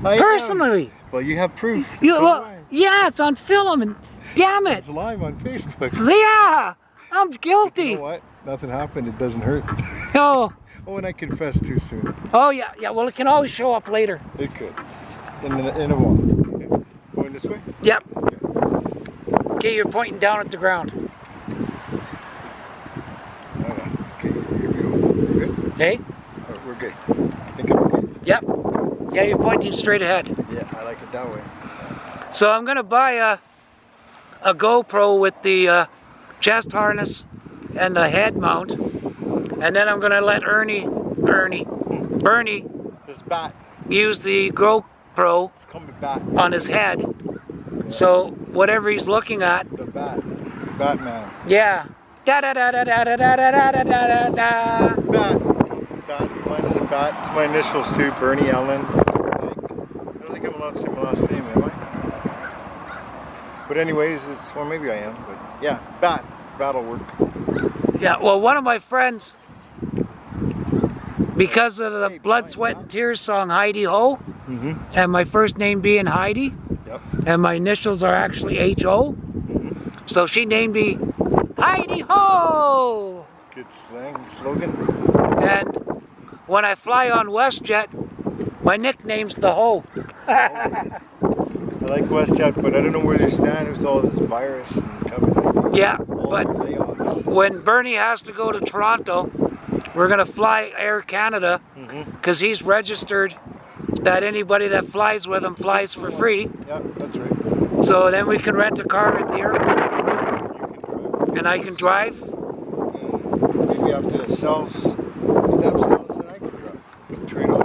B: personally.
A: Well, you have proof.
B: Yeah, it's on film, and damn it.
A: It's live on Facebook.
B: Yeah, I'm guilty.
A: You know what? Nothing happened. It doesn't hurt.
B: Oh.
A: Oh, and I confessed too soon.
B: Oh, yeah. Well, it can always show up later.
A: It could. In a while. Okay. Going this way?
B: Yep. Okay, you're pointing down at the ground.
A: Okay, here we go. We're good?
B: Okay?
A: We're good. I think I'm okay.
B: Yep. Yeah, you're pointing straight ahead.
A: Yeah, I like it that way.
B: So I'm going to buy a GoPro with the chest harness and the head mount. And then I'm going to let Bernie
A: This bat.
B: use the GoPro
A: It's coming back.
B: on his head. Yeah. So whatever he's looking at.
A: The bat. Batman.
B: Yeah. Da da da da da da da da da da da.
A: Bat. Bat. Mine is a bat. It's my initials too. Bernie Allen. I don't think I'm allowed to say my last name, am I? But anyways, or maybe I am. But yeah, bat. Bat'll work.
B: Yeah. Well, one of my friends, because of the Blood, Sweat, and Tears song Heidi Ho, and my first name being Heidi, and my initials are actually H.O., so she named me Heidi ho!
A: Good slang slogan.
B: And when I fly on WestJet, my nickname's the Ho.
A: I like WestJet, but I don't know where they stand with all this virus and COVID-19.
B: Yeah,
A: All
B: but
A: the layoffs.
B: when Bernie has to go to Toronto, we're going to fly Air Canada because he's registered that anybody that flies with him flies for free.
A: Yeah, that's right.
B: So then we can rent a car at the airport
A: You
B: and I can drive.
A: can drive. Maybe after the step cells, and I can drive. Trade off.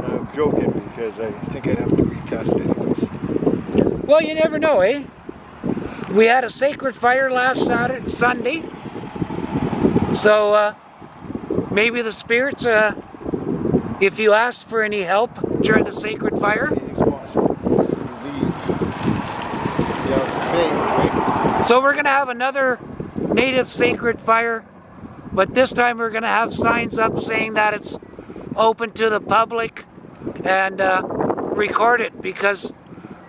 A: I'm joking because I think I'd have to retest anyways.
B: Well, you never know, eh? We had a sacred fire last Sunday. So maybe the spirits, if you asked for any help during the sacred fire.
A: Anything's possible. Believe. You have faith, right?
B: So we're going to have another native sacred fire, but this time we're going to have signs up saying that it's open to the public and record it because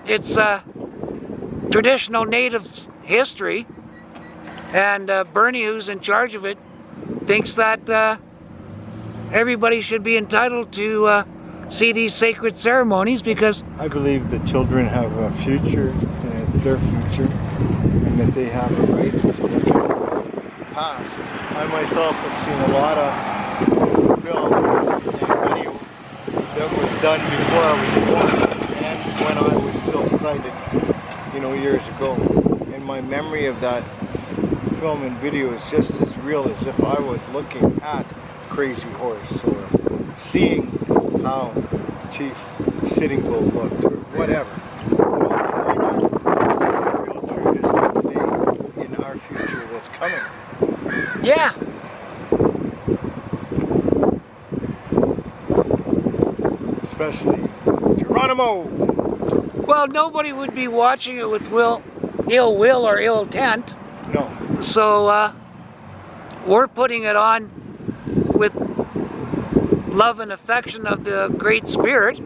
B: it's traditional native history, and Bernie, who's in charge of it, thinks that everybody should be entitled to see these sacred ceremonies because
A: I believe that children have a future and it's their future and that they have a right to look at the past. I myself have seen a lot of film and video that was done before I was born and when I was still sighted, years ago. And my memory of that film and video is just as real as if I was looking at Crazy Horse or seeing how Chief Sitting Bull looked or whatever. Why not see the real true history today in our future that's coming?
B: yeah.
A: Especially Geronimo!
B: Well, nobody would be watching it with ill will or ill intent.
A: No.
B: So we're putting it on with love and affection of the Great Spirit.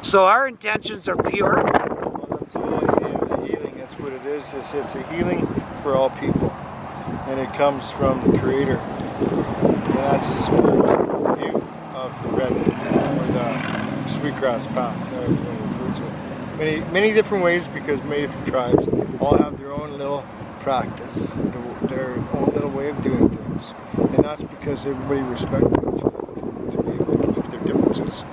B: So our intentions are pure.
A: Well, that's all the healing. That's what it is. It's a healing for all people. And it comes from the Creator. And that's the spiritual view of the red or the sweetgrass path. Many different ways because many different tribes all have their own little practice, their own little way of doing things. And that's because everybody respects each other to be able to keep their differences.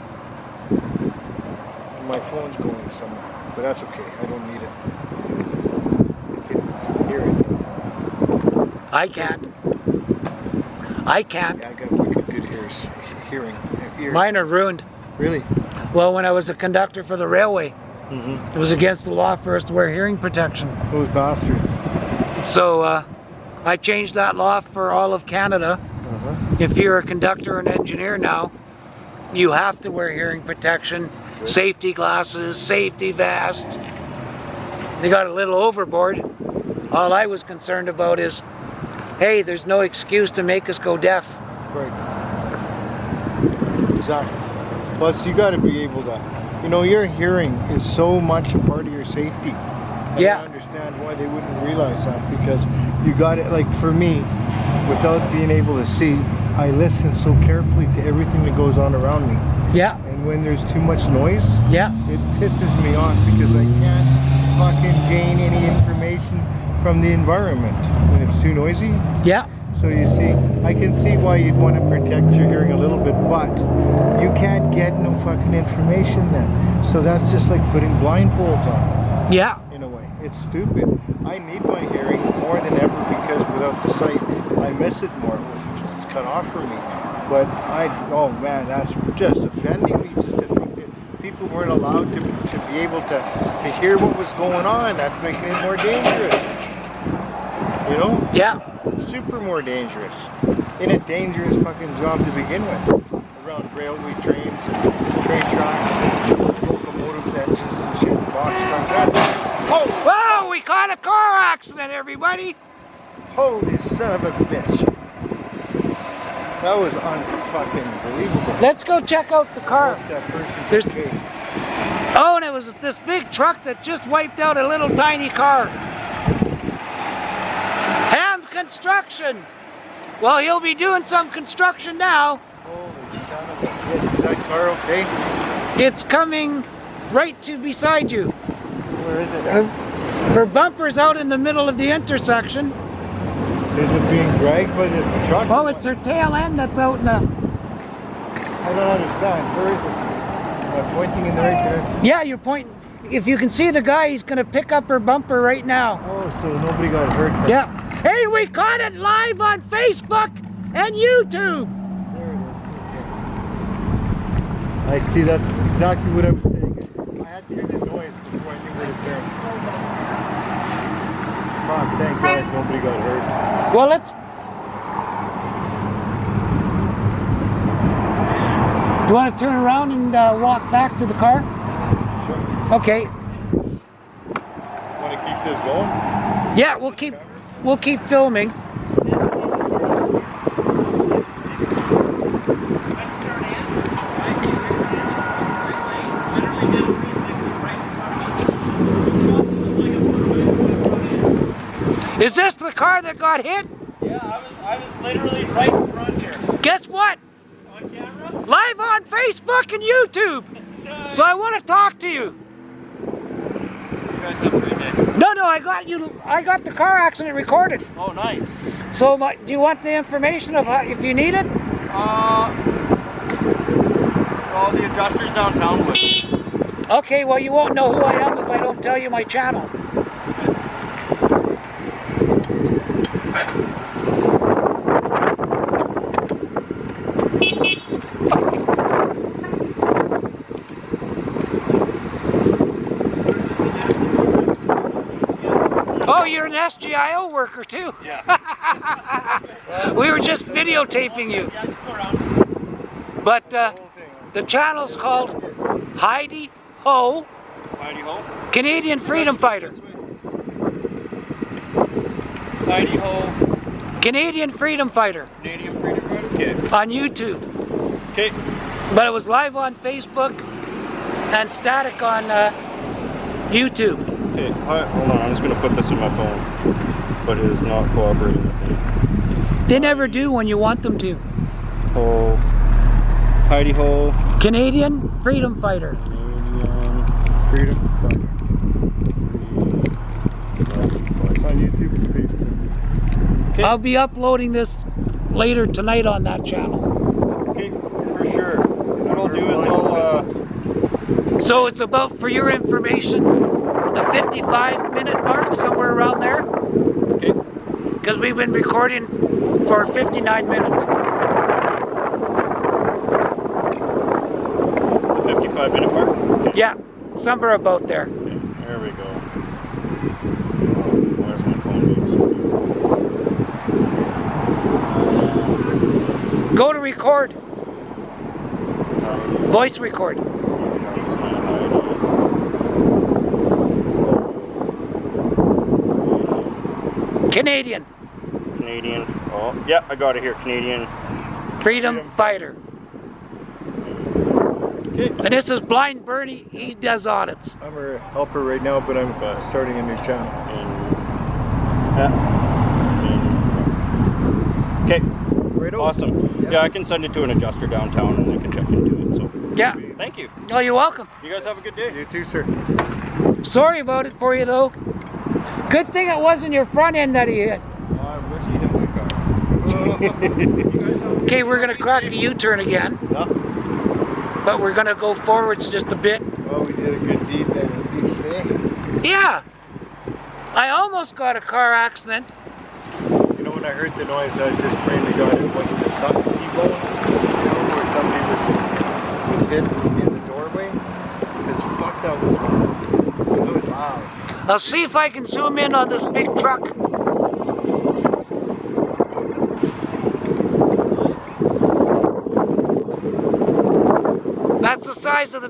A: And my phone's going somewhere, but that's okay. I don't need it. I can hear it though.
B: I can't. I can't.
A: Yeah, I got wicked good hearing.
B: Mine are ruined.
A: Really?
B: Well, when I was a conductor for the railway, it was against the law for us to wear hearing protection.
A: Those bastards.
B: So I changed that law for all of Canada. If you're a conductor or an engineer now, you have to wear hearing protection, safety glasses, safety vest. They got a little overboard. All I was concerned about is, hey, there's no excuse to make us go deaf.
A: Right. Exactly. Plus, you got to be able to, your hearing is so much a part of your safety. I don't understand why they wouldn't realize that because you got it, like for me, without being able to see, I listen so carefully to everything that goes on around me.
B: Yeah.
A: And when there's too much noise,
B: Yeah.
A: it pisses me off because I can't fucking gain any information from the environment when it's too noisy.
B: Yeah.
A: So you see, I can see why you'd want to protect your hearing a little bit, but you can't get no fucking information then. So that's just like putting blindfolds on.
B: Yeah.
A: In a way. It's stupid. I need my hearing more than ever because without the sight, I miss it more. It's cut off for me. But oh man, that's just offending me just to think that people weren't allowed to be able to hear what was going on. That's making it more dangerous.
B: Yeah.
A: Super more dangerous. In a dangerous fucking job to begin with. Around railway trains and train tracks and locomotives, engines and shit, boxcars. Oh!
B: Whoa, we caught a car accident, everybody!
A: Holy son of a bitch. That was unfucking believable.
B: Let's go check out the car.
A: That person's
B: There's-
A: okay.
B: Oh, and it was this big truck that just wiped out a little tiny car. construction. Well, he'll be doing some construction now.
A: Holy son of a bitch. Is that car okay?
B: It's coming right to beside you.
A: Where is it at?
B: Her bumper's out in the middle of the intersection.
A: Is it being dragged by this truck?
B: Oh, it's her tail end that's out in the...
A: I don't understand. Where is it? Am I pointing in the right direction?
B: Yeah, you're pointing. If you can see the guy, he's going to pick up her bumper right now.
A: Oh, so nobody got hurt then.
B: Yeah. Hey, we caught it live on Facebook and YouTube.
A: There it is. Okay. I see, that's exactly what I was saying. I had to hear the noise before I knew where to turn. Fuck, thank God nobody got hurt.
B: Well, let's... You want to turn around and walk back to the car?
A: Sure.
B: Okay.
A: Want to keep this going?
B: Yeah, we'll keep filming. Is this the car that got hit?
D: Yeah, I was literally right in front here.
B: Guess what?
D: On camera?
B: Live on Facebook and YouTube. So I want to talk to you.
D: You guys have a good day.
B: No, I got the car accident recorded.
D: Oh, nice.
B: So do you want the information of if you need it?
D: All the adjusters downtown with me.
B: Okay, well you won't know who I am if I don't tell you my channel. Oh, you're an SGIO worker too.
D: Yeah.
B: We were just videotaping you.
D: Yeah, just go around.
B: But the channel's called Heidi Ho,
D: Heidi Ho.
B: Canadian Freedom Fighter.
D: Heidi Ho.
B: Canadian Freedom Fighter
D: Canadian Freedom Fighter. Okay.
B: on YouTube.
D: Okay.
B: But it was live on Facebook and static on YouTube.
D: Okay. Hold on. I'm just gonna put this in my phone, but it is not cooperating with me.
B: They never do when you want them to.
D: Ho. Heidi Ho.
B: Canadian Freedom Fighter.
D: Canadian
A: Freedom Fighter. It's on YouTube and Facebook.
D: Okay.
B: I'll be uploading this later tonight on that channel.
D: Okay, for sure. What I'll do is I'll
B: So it's about, for your information, the 55-minute mark, somewhere around there.
D: okay.
B: Because we've been recording for 59 minutes.
D: The 55-minute mark? Okay.
B: Yeah, somewhere about there.
D: Okay, there we go. Why is my phone being so weird?
B: Go to record. Voice record.
D: It's not
B: Canadian
D: Canadian. Oh, yeah, I got it here. Canadian.
B: Freedom Fighter.
D: Okay.
B: And this is Blind Bernie. He does audits.
A: I'm a helper right now, but I'm starting a new channel.
D: Okay.
A: Right over.
D: Awesome. Yeah, I can send it to an adjuster downtown and they can check into it. So
B: Yeah.
D: thank you.
B: Oh, you're welcome.
D: You guys have a good day.
A: You too, sir.
B: Sorry about it for you, though. Good thing it wasn't your front end that he hit.
A: I wish you hit my car.
B: Okay, we're going to crack a U-turn again,
A: No?
B: but we're going to go forwards just a bit.
A: Well, we did a good deed then at least, eh?
B: Yeah. I almost got a car accident.
A: You know, when I heard the noise, I just praying to God it wasn't a suck T-bone, where somebody was hit in the doorway. Because fuck, that was loud. That was loud.
B: I'll see if I can zoom in on this big truck. That's the size of the